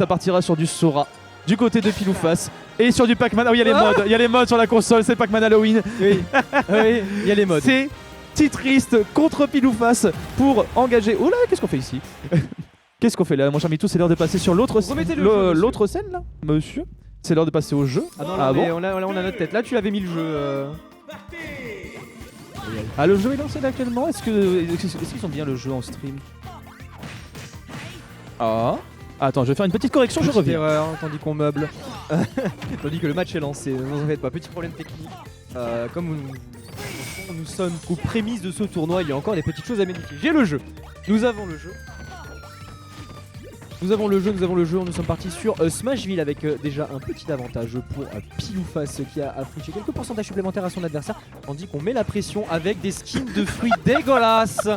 ça partira sur du Sora du côté de pile ou face et sur du Pac-Man. Oh, il y a les modes sur la console, c'est Pac-Man Halloween. Oui, oui, il y a les modes. C'est Titriste contre pile ou face pour engager. Oh là, qu'est-ce qu'on fait ici? Qu'est-ce qu'on fait là, mon cher Mitou? C'est l'heure de passer sur l'autre scène là, monsieur. C'est l'heure de passer au jeu. Ah non, là, mais on a notre tête. Là, tu avais mis le jeu. Ah, le jeu est lancé actuellement. Est-ce qu'ils sont bien le jeu en stream? Ah. Attends, je vais faire une petite correction, je reviens. Erreur, tandis qu'on meuble. Tandis que le match est lancé. Ne vous en faites pas, petit problème technique. Comme nous sommes aux prémices de ce tournoi, il y a encore des petites choses à modifier. J'ai le jeu. Nous avons le jeu. Nous avons le jeu, nous sommes partis sur Smashville avec déjà un petit avantage pour pile ou face qui a affiché quelques pourcentages supplémentaires à son adversaire, tandis qu'on met la pression avec des skins de fruits dégueulasses.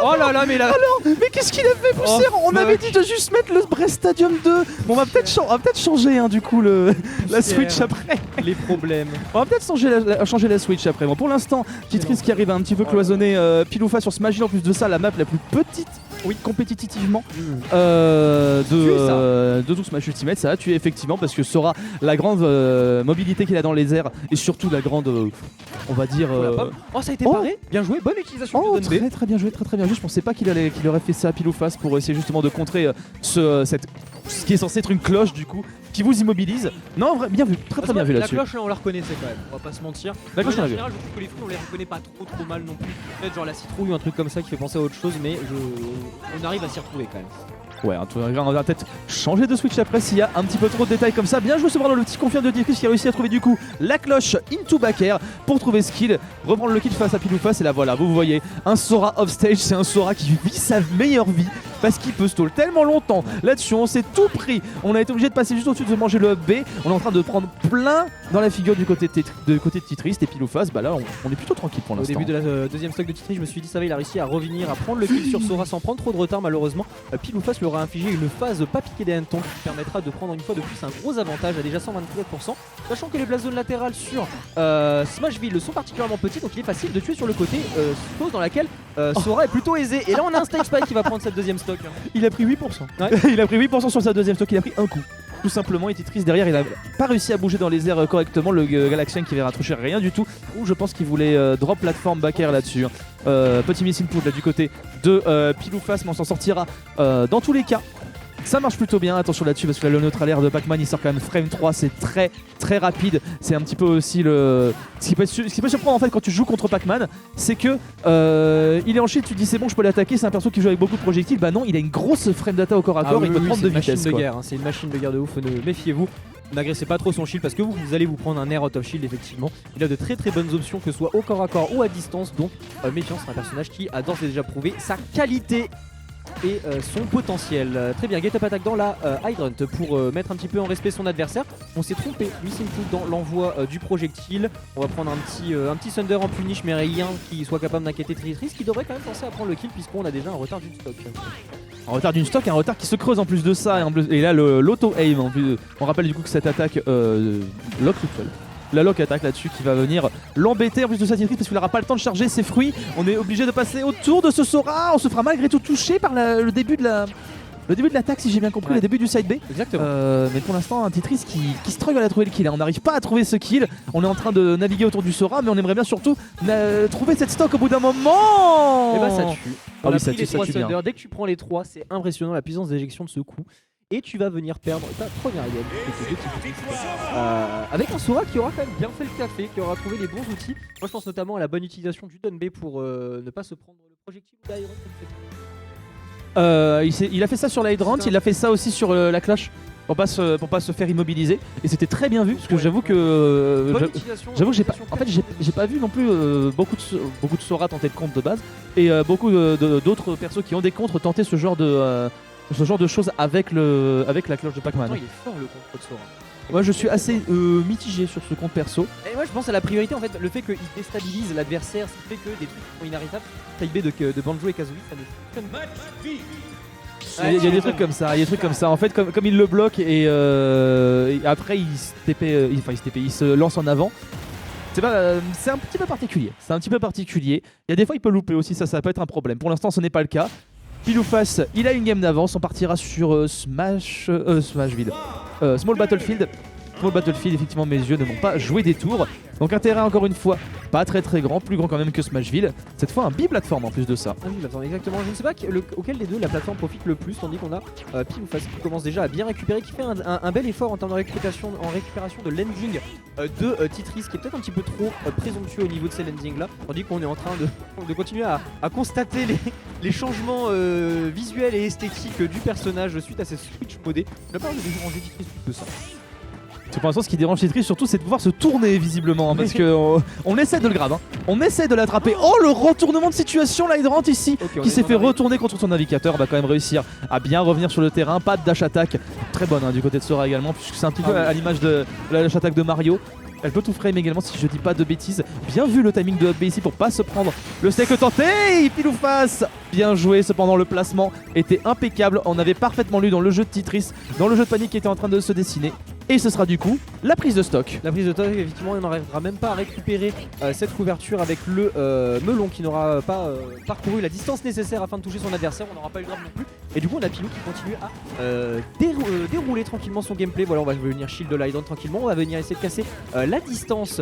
Oh là là, mais là... Alors, mais qu'est-ce qu'il a fait pousser? On avait dit de juste mettre le Brest Stadium 2. Bon, on va peut-être changer du coup la Switch après. Les problèmes. On va peut-être changer la Switch après. Bon, pour l'instant, Titriste qui arrive à un petit peu cloisonner pile ou face sur Smashville. En plus de ça, la map la plus petite, oui, compétitivement. De 12 matchs Ultimate, ça a tué effectivement parce que Sora, la grande mobilité qu'il a dans les airs et surtout la grande, on va dire. Oh, ça a été paré, bien joué, bonne utilisation du Don B. Très bien joué, très bien joué. Je pensais pas qu'il aurait fait ça à pile ou face pour essayer justement de contrer ce qui est censé être une cloche du coup qui vous immobilise. Non, vrai, bien vu, très bien vu là-dessus. La cloche, là, on la reconnaissait quand même, on va pas se mentir. La cloche, on l'a vu. En général, je trouve que les fruits, on les reconnaît pas trop mal non plus. Peut-être genre la citrouille ou un truc comme ça qui fait penser à autre chose, mais on arrive à s'y retrouver quand même. Ouais, on va peut-être changer de Switch après s'il y a un petit peu trop de détails comme ça. Bien joué, ce bras le petit confirme de Titriste qui a réussi à trouver du coup la cloche into back air pour trouver skill, reprendre le kill face à pile ou face. Et là voilà, vous voyez un Sora off stage, c'est un Sora qui vit sa meilleure vie parce qu'il peut stall tellement longtemps. Là-dessus, on s'est tout pris. On a été obligé de passer juste au-dessus de manger le B. On est en train de prendre plein dans la figure du côté de Titriste et pile ou face. Bah là, on est plutôt tranquille pour l'instant. Au début de la deuxième stock de Titriste, je me suis dit ça va, il a réussi à revenir, à prendre le kill sur Sora sans prendre trop de retard malheureusement. Pile ou face lui aura infligé une phase pas piquée des hannetons qui permettra de prendre une fois de plus un gros avantage à déjà 124%. Sachant que les blasts zones latérales sur Smashville sont particulièrement petits, donc il est facile de tuer sur le côté, chose dans laquelle Sora est plutôt aisé. Et là on a un Stake Spike qui va prendre cette deuxième stock. Il a pris 8%. Ouais. Il a pris 8% sur sa deuxième stock, il a pris un coup. Tout simplement, et Titriste derrière, il a pas réussi à bouger dans les airs correctement. Le Galaxian qui verra toucher rien du tout. Ou je pense qu'il voulait drop plateforme back air là-dessus. Petit missing pool là du côté de pile ou face, mais on s'en sortira dans tous les cas. Ça marche plutôt bien, attention là-dessus parce que là, le neutral air de Pac-Man il sort quand même frame 3, c'est très rapide. C'est un petit peu aussi ce qui peut surprendre en fait quand tu joues contre Pac-Man, c'est que il est en shield, tu te dis c'est bon je peux l'attaquer, c'est un perso qui joue avec beaucoup de projectiles. Bah non, il a une grosse frame data au corps à corps, il peut prendre de vitesse. C'est une machine de guerre de ouf, méfiez-vous. N'agressez pas trop son shield parce que vous allez vous prendre un air out of shield effectivement. Il a de très bonnes options que ce soit au corps à corps ou à distance, donc méfiance, c'est un personnage qui a d'ores et déjà prouvé sa qualité et son potentiel. Très bien, get up attack dans la Hydrant pour mettre un petit peu en respect son adversaire. On s'est trompé, missing foot dans l'envoi du projectile. On va prendre un petit Thunder en punish, mais rien qui soit capable d'inquiéter Titriste qui devrait quand même penser à prendre le kill puisqu'on a déjà un retard d'une stock. Un retard d'une stock, un retard qui se creuse en plus de ça, et là l'auto-aim en plus. On rappelle du coup que cette attaque lock rituel. La lock attaque là-dessus qui va venir l'embêter en plus de sa Titriste parce qu'il n'aura pas le temps de charger ses fruits. On est obligé de passer autour de ce Sora. On se fera malgré tout toucher par le début de l'attaque si j'ai bien compris, le début du side B. Exactement. Mais pour l'instant un Titriste qui struggle à trouver le kill. On n'arrive pas à trouver ce kill. On est en train de naviguer autour du Sora, mais on aimerait bien surtout trouver cette stock au bout d'un moment. Et bah ça tue. Ah oui, ça tue bien. Dès que tu prends les 3, c'est impressionnant la puissance d'éjection de ce coup. Et tu vas venir perdre ta première game avec un Sora qui aura quand même bien fait le café, qui aura trouvé les bons outils. Moi je pense notamment à la bonne utilisation du Don B pour ne pas se prendre le projectile d'Iron. Il a fait ça sur la Hydrant, il a fait ça aussi sur la cloche pour pas se faire immobiliser, et c'était très bien vu parce que j'avoue que j'ai pas vu non plus beaucoup de Sora tenter le contre de base et beaucoup d'autres persos qui ont des contres tenter ce genre de choses avec la cloche de Pac-Man. Il est fort le contre de Sora. Moi je suis assez mitigé sur ce compte perso. Et moi je pense à la priorité en fait, le fait qu'il déstabilise l'adversaire, ce qui fait que des trucs qui sont inarrêtables, type B de Banjo et Kazooie, ça ne il y a des trucs comme ça, en fait comme il le bloque et après il se lance en avant. C'est un petit peu particulier. Il y a des fois il peut louper aussi, ça peut être un problème. Pour l'instant ce n'est pas le cas. Pile ou face, il a une game d'avance. On partira sur Smashville. Small Battlefield. Small Battlefield, effectivement, mes yeux ne m'ont pas joué des tours. Donc un terrain, encore une fois, pas très grand, plus grand quand même que Smashville. Cette fois, un bi-plateforme en plus de ça. Ah oui, plateforme, exactement. Je ne sais pas auquel des deux la plateforme profite le plus, tandis qu'on a Pile ou Face qui commence déjà à bien récupérer, qui fait un bel effort en termes de récupération de landing de Titris, qui est peut-être un petit peu trop présomptueux au niveau de ces landings là, tandis qu'on est en train de continuer à constater les changements visuels et esthétiques du personnage suite à ces switch modés. On a pas de déranger Titris suite de ça. C'est pour l'instant ce qui dérange Titris surtout, c'est de pouvoir se tourner visiblement, hein, parce que on essaie de le grab, hein. On essaie de l'attraper. Oh, le retournement de situation là, Hydrant ici, qui s'est fait retourner contre son navigateur, va quand même réussir à bien revenir sur le terrain. Pas de dash attack, très bonne hein, du côté de Sora également, puisque c'est un petit peu à l'image de la dash attack de Mario. Elle peut tout frame également si je dis pas de bêtises. Bien vu le timing de Up B ici pour pas se prendre le steak tenté. Pile ou face. Bien joué, cependant le placement était impeccable. On avait parfaitement lu dans le jeu de Titris, dans le jeu de panique qui était en train de se dessiner. Et ce sera du coup la prise de stock. La prise de stock, effectivement, on n'arrivera même pas à récupérer cette couverture avec le melon qui n'aura pas parcouru la distance nécessaire afin de toucher son adversaire. On n'aura pas eu le grab non plus. Et du coup, on a Pilou qui continue à dérouler tranquillement son gameplay. Voilà, on va venir shield de l'Hydrant tranquillement. On va venir essayer de casser la distance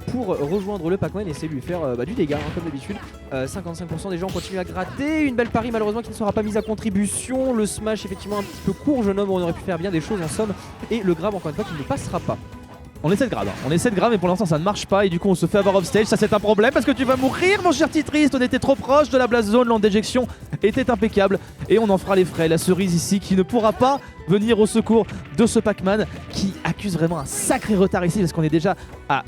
pour rejoindre le Pac-Man et essayer de lui faire du dégât, hein, comme d'habitude. 55% déjà, on continue à gratter. Une belle pari, malheureusement, qui ne sera pas mise à contribution. Le smash, effectivement, un petit peu court, jeune homme. On aurait pu faire bien des choses en somme. Et le grab, encore une fois, qui ne passera pas. On essaie de grab, mais pour l'instant ça ne marche pas et du coup on se fait avoir off stage. Ça c'est un problème parce que tu vas mourir mon cher Titris. On était trop proche de la blast zone, l'an d'éjection était impeccable et on en fera les frais. La cerise ici qui ne pourra pas venir au secours de ce Pac-Man qui accuse vraiment un sacré retard ici parce qu'on est déjà à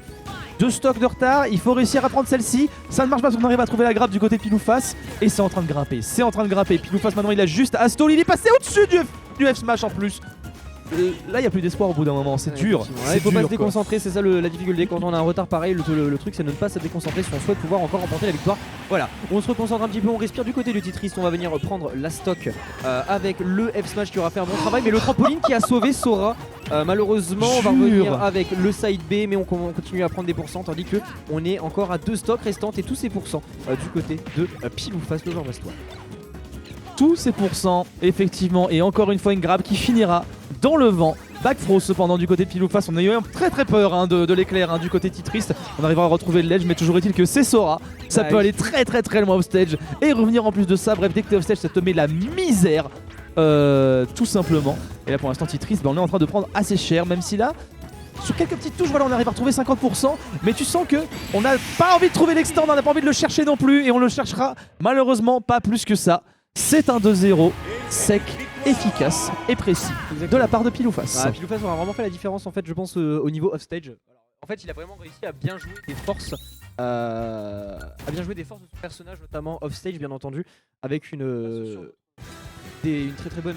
2 stocks de retard. Il faut réussir à prendre celle-ci. Ça ne marche pas parce qu'on arrive à trouver la grappe du côté Pile ou Face et c'est en train de grimper. Pile ou Face maintenant il a juste à stall. Il est passé au-dessus du F-Smash en plus. Là il n'y a plus d'espoir au bout d'un moment, c'est dur. Il faut pas se déconcentrer, c'est ça la difficulté quand on a un retard pareil. Le truc c'est de ne pas se déconcentrer si on souhaite pouvoir encore remporter la victoire. Voilà, on se reconcentre un petit peu, on respire du côté du Titris. On va venir prendre la stock avec le F-Smash qui aura fait un bon travail, mais le trampoline qui a sauvé Sora. Malheureusement on va revenir avec le side B, mais on continue à prendre des pourcents tandis que on est encore à 2 stocks restantes et tous ces pourcents du côté de Pile ou Face, l'Overwest. Tous ces pourcents, effectivement, et encore une fois une grab qui finira dans le vent. Back throw cependant du côté de Pile ou Face. On a eu très peur hein, de l'éclair hein, du côté Titris. On arrivera à retrouver le ledge, mais toujours est-il que c'est Sora. Ça peut aller très loin off stage et revenir en plus de ça. Bref, dès que t'es off stage, ça te met la misère, tout simplement. Et là pour l'instant Titris, on est en train de prendre assez cher, même si là sur quelques petites touches, voilà, on arrive à retrouver 50%, mais tu sens que on n'a pas envie de trouver l'extend, on n'a pas envie de le chercher non plus, et on le cherchera malheureusement pas plus que ça. C'est un 2-0 sec, efficace et précis. Exactement. De la part de Pile ou Face. Pile ou Face aura vraiment fait la différence en fait, je pense au niveau off-stage. En fait, il a vraiment réussi à bien jouer des forces, de son personnage, notamment off-stage bien entendu, avec une très bonne